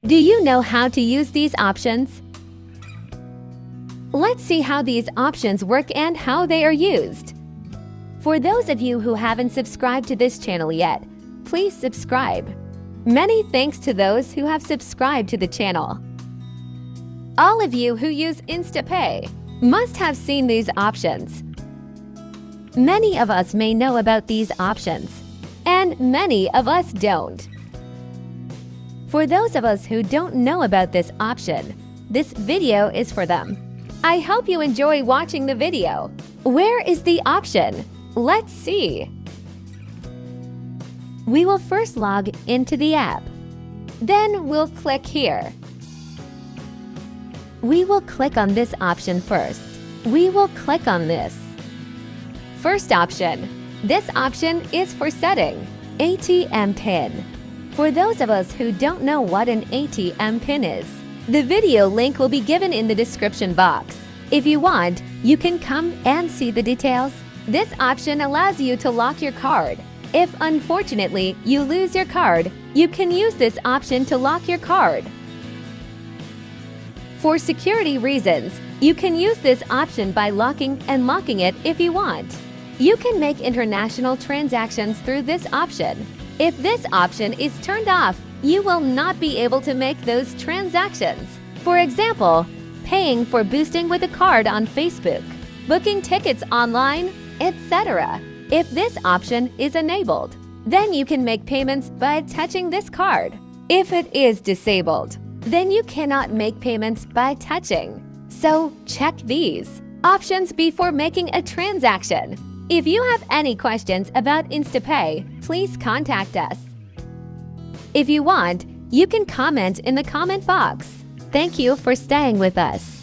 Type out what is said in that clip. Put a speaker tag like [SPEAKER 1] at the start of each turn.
[SPEAKER 1] Do you know how to use these options? Let's see how these options work and how they are used. For those of you who haven't subscribed to this channel yet, please subscribe. Many thanks to those who have subscribed to the channel. All of you who use Instapay must have seen these options. Many of us may know about these options, and many of us don't. For those of us who don't know about this option, this video is for them. I hope you enjoy watching the video. Where is the option? Let's see. We will first log into the app. Then we'll click here. We will click on this option first. We will click on this. First option. This option is for setting ATM PIN. For those of us who don't know what an ATM PIN is, the video link will be given in the description box. If you want, you can come and see the details. This option allows you to lock your card. If unfortunately you lose your card, you can use this option to lock your card. For security reasons, you can use this option by locking and locking it if you want. You can make international transactions through this option. If this option is turned off, you will not be able to make those transactions. For example, paying for boosting with a card on Facebook, booking tickets online, etc. If this option is enabled, then you can make payments by touching this card. If it is disabled, then you cannot make payments by touching. So check these options before making a transaction. If you have any questions about Instapay, please contact us. If you want, you can comment in the comment box. Thank you for staying with us.